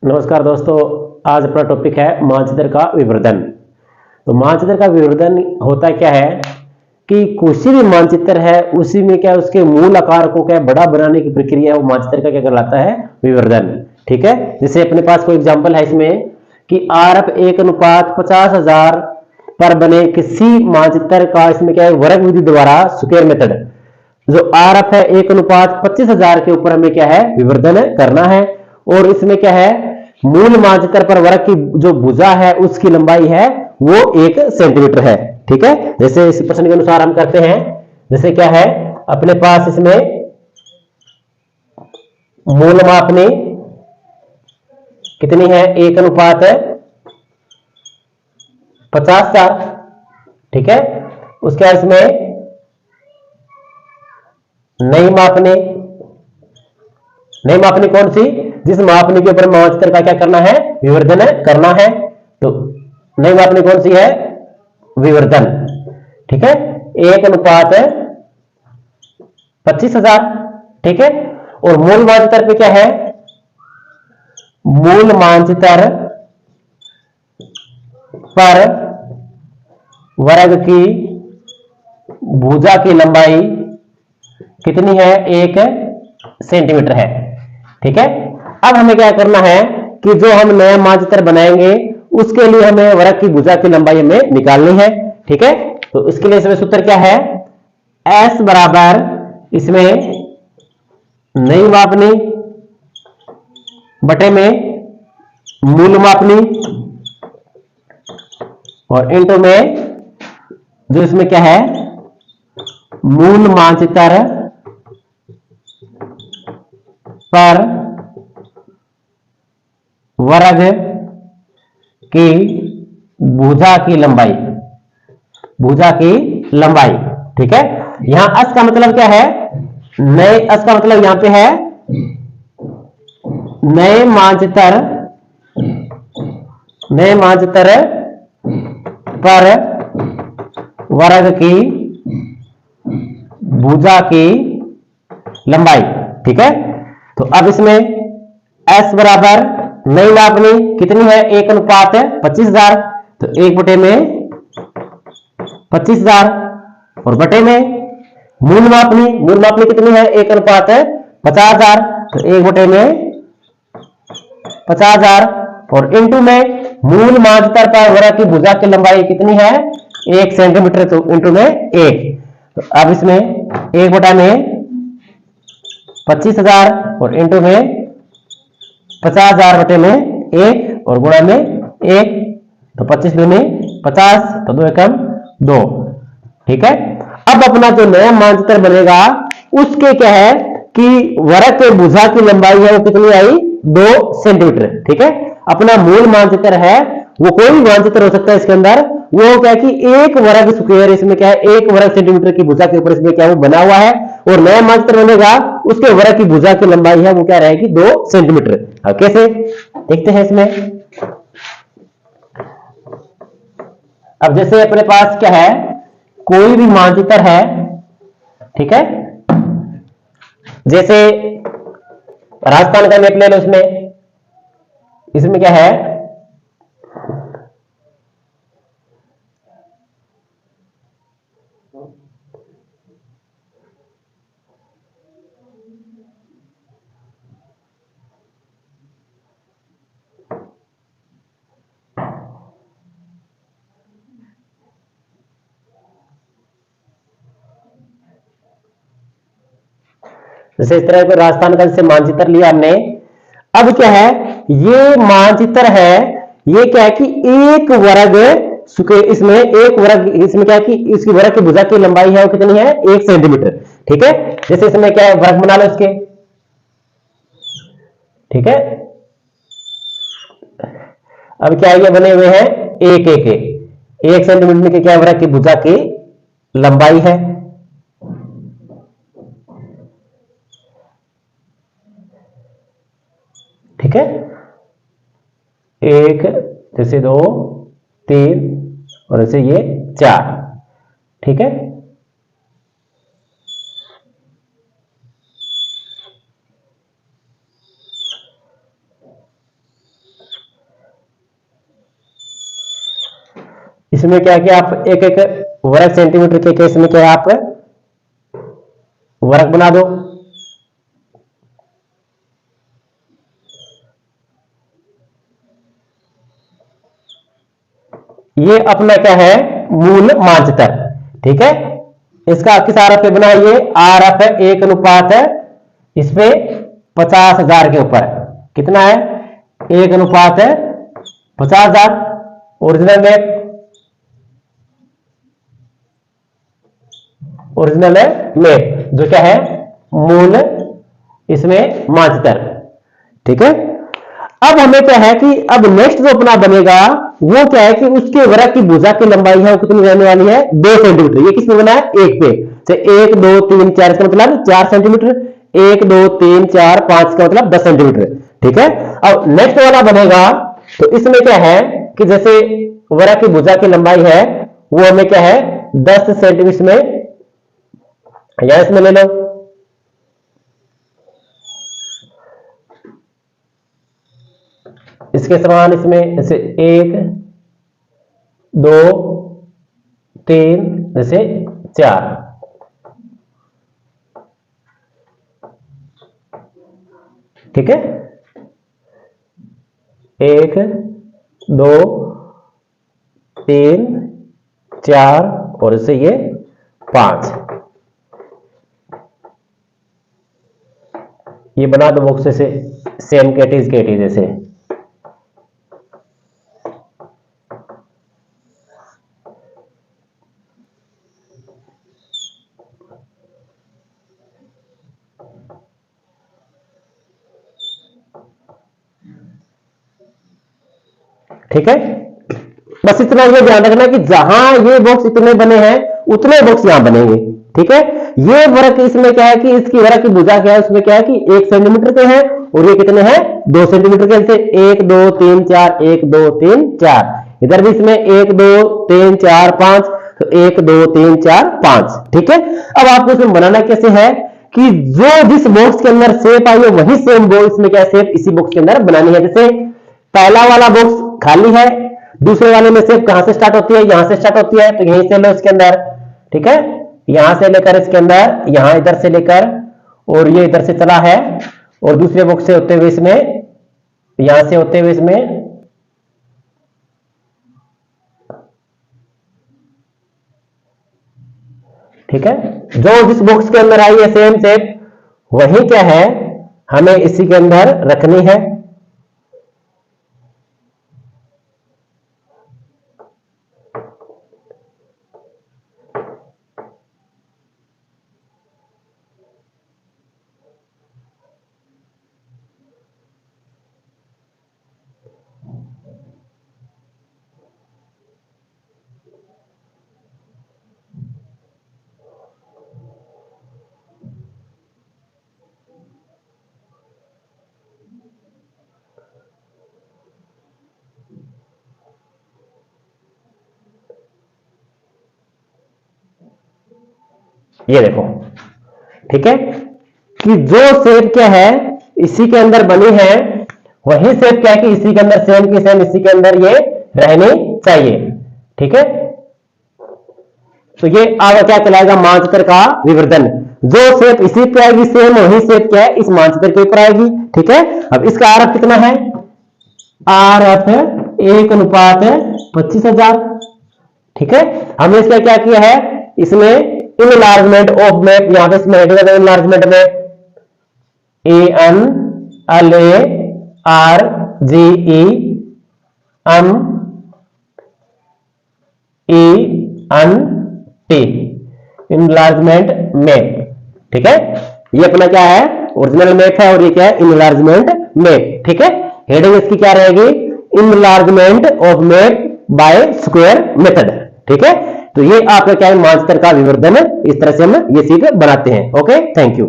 नमस्कार दोस्तों। आज अपना टॉपिक है मानचित्र का विवर्धन। तो मानचित्र का विवर्धन होता क्या है कि किसी भी मानचित्र है उसी में क्या उसके मूल आकार को क्या बड़ा बनाने की प्रक्रिया वो मानचित्र का क्या कहलाता है, विवर्धन। ठीक है। जैसे अपने पास कोई एग्जांपल है इसमें कि आरएफ 1:50,000 पर बने किसी मानचित्र का इसमें क्या है वर्ग विधि द्वारा स्क्वायर मेथड, जो आरएफ है 1:25,000 के ऊपर हमें क्या है विवर्धन करना है। और इसमें क्या है मूल मानचित्र पर वर्ग की जो भुजा है उसकी लंबाई है वो 1 सेंटीमीटर है। ठीक है। जैसे इस प्रश्न के अनुसार हम करते हैं, जैसे क्या है अपने पास इसमें मूल मापनी कितनी है 1:50,000। ठीक है। उसके बाद इसमें नई मापनी, नई मापनी कौन सी, जिस मापनी के ऊपर मानचित्र का क्या करना है विवर्धन करना है। तो नई मापनी कौन सी है, विवर्धन। ठीक है। 1:25,000। ठीक है। और मूल मानचित्र पे क्या है, मूल मानचित्र पर वर्ग की भुजा की लंबाई कितनी है 1 सेंटीमीटर है। ठीक है। अब हमें क्या करना है कि जो हम नया मानचित्र बनाएंगे उसके लिए हमें वर्ग की भुजा की लंबाई हमें निकालनी है। ठीक है। तो इसके लिए इसमें सूत्र क्या है, S बराबर इसमें नई मापनी बटे में मूल मापनी और इंटू में जो इसमें क्या है मूल मानचित्र पर वर्ग की भुजा की लंबाई, भुजा की लंबाई। ठीक है। यहां अस का मतलब क्या है, नए अस का मतलब यहां पे है नए मानचित्र, नए मानचित्र पर वर्ग की भुजा की लंबाई। ठीक है। तो अब इसमें S बराबर नई मापनी कितनी है 1:25,000, तो 1 बटे में 25,000 और बटे में मूल मापनी, मूल मापनी कितनी है 1:50,000, तो 1 बटे में 50,000 और इंटू में मूल मानचित्र पर वर्ग की भुजा की लंबाई कितनी है 1 सेंटीमीटर, तो इंटू में 1। तो अब इसमें 1 बटा में 25,000 और इंटू में 50,000 बटे में 1 और गुणा में 1, तो 25 दूनी 50, तो 2 एकम 2। ठीक है। अब अपना जो नया मानचित्र बनेगा उसके क्या है कि वर्ग के भुजा की लंबाई है वो कितनी आई 2 सेंटीमीटर। ठीक है। अपना मूल मानचित्र है वो कोई भी मानचित्र हो सकता है, इसके अंदर वो क्या है कि एक वर्ग स्क्वायर इसमें क्या है 1 वर्ग सेंटीमीटर की भुजा के ऊपर इसमें क्या है वो बना हुआ है। और नया मानचित्र बनेगा उसके वर्ग की भुजा की लंबाई है वो क्या रहेगी 2 सेंटीमीटर। अब कैसे देखते हैं इसमें। अब जैसे अपने पास क्या है कोई भी मानचित्र है, ठीक है, जैसे राजस्थान का मैप ले लो, इसमें इसमें क्या है जैसे इस तरह को राजस्थान का जैसे मानचित्र लिया हमने। अब क्या है ये मानचित्र है, ये क्या है कि एक वर्ग इसमें एक वर्ग इसमें क्या है कि इसकी वर्ग की भुजा की लंबाई है वो कितनी है 1 सेंटीमीटर। ठीक है। जैसे इसमें क्या है वर्ग बना लो इसके। ठीक है। अब क्या ये बने हुए हैं एक एक एक 1 सेंटीमीटर की क्या वर्ग की भुजा की लंबाई है। ठीक है। एक, जैसे 2, 3 और ऐसे ये 4। ठीक है। इसमें क्या किया आप एक एक वर्ग सेंटीमीटर के केस में क्या आप वर्ग बना दो। ये अपना क्या है मूल मानचित्र, ठीक है। इसका किस आरएफ पे बना है, ये आरएफ है 1 है इस पे 50,000 के ऊपर, कितना है 1 है 50,000। ओरिजिनल मैप, ओरिजिनल है मैप जो क्या है मूल इसमें मानचित्र, ठीक है। अब हमें क्या है कि अब नेक्स्ट जो अपना बनेगा वो क्या है कि उसके वर्ग की भुजा की लंबाई है वो कितनी रहने वाली है 2 सेंटीमीटर। ये किसमें बना है एक पे से 1 2 3 4 का मतलब 4 सेंटीमीटर, 1 2 3 4 5 का मतलब 10 सेंटीमीटर, ठीक है। अब नेक्स्ट वाला बनेगा तो इसमें क्या है कि जैसे वर्ग की भुजा की लंबाई है वो हमें क्या है 10 सेंटीमीटर में, या इसमें ले लो इसके समान, इसमें जैसे 1 2 3 जैसे 4, ठीक है। 1 2 3 4 और इससे ये 5, ये बना दो बॉक्स से सेम केटीज जैसे, ठीक है। बस इतना ये ध्यान रखना कि जहां ये बॉक्स इतने बने हैं उतने बॉक्स यहां बनेंगे, ठीक है। ये वर्ग इसमें क्या है कि इसकी वर्ग की भुजा क्या है उसमें क्या है कि 1 सेंटीमीटर के हैं और ये कितने हैं 2 सेंटीमीटर के, जैसे 1 2 3 4 1 2 3 4, इधर भी इसमें 1 2 3 4 5, तो 1 2 3 4 5, ठीक है। अब आपको इसमें बनाना कैसे है कि जो जिस बॉक्स के अंदर शेप आई है वही सेम बॉक्स में क्या शेप इसी बॉक्स के अंदर बनानी है। जैसे पहला वाला बॉक्स खाली है, दूसरे वाले में शेप कहां से स्टार्ट होती है यहां से स्टार्ट होती है, तो यहीं से लो इसके अंदर, ठीक है। यहां से लेकर इसके अंदर यहां इधर से लेकर और ये इधर से चला है और दूसरे बॉक्स से होते हुए इसमें यहां से होते हुए इसमें, ठीक है। जो जिस बॉक्स के अंदर आई है सेम शेप वही क्या है हमें इसी के अंदर रखनी है। ये देखो, ठीक है कि जो शेप क्या है इसी के अंदर बनी है वही शेप क्या है कि इसी के अंदर सेम की सेम इसी के अंदर ये रहनी चाहिए, ठीक है। तो ये आगे क्या कहलाएगा मानचित्र का विवर्धन। जो शेप इसी पे आएगी सेम वही शेप क्या है इस मानचित्र के ऊपर आएगी, ठीक है। अब इसका आरएफ कितना है, आरएफ 1:25,000, ठीक है। हमने इसका क्या किया है इसमें इनलार्जमेंट ऑफ मैप, यहां पे इसमें इनलार्जमेंट मैप इनलार्जमेंट मैप, ठीक है। ये अपना क्या है ओरिजिनल मैप है और ये क्या है इनलार्जमेंट मैप, ठीक है। हेडिंग इसकी क्या रहेगी enlargement of map bye square method, ठीक है। तो ये आपका क्या है मानचित्र का विवर्धन, इस तरह से हम ये सीट बनाते हैं। Okay, thank you.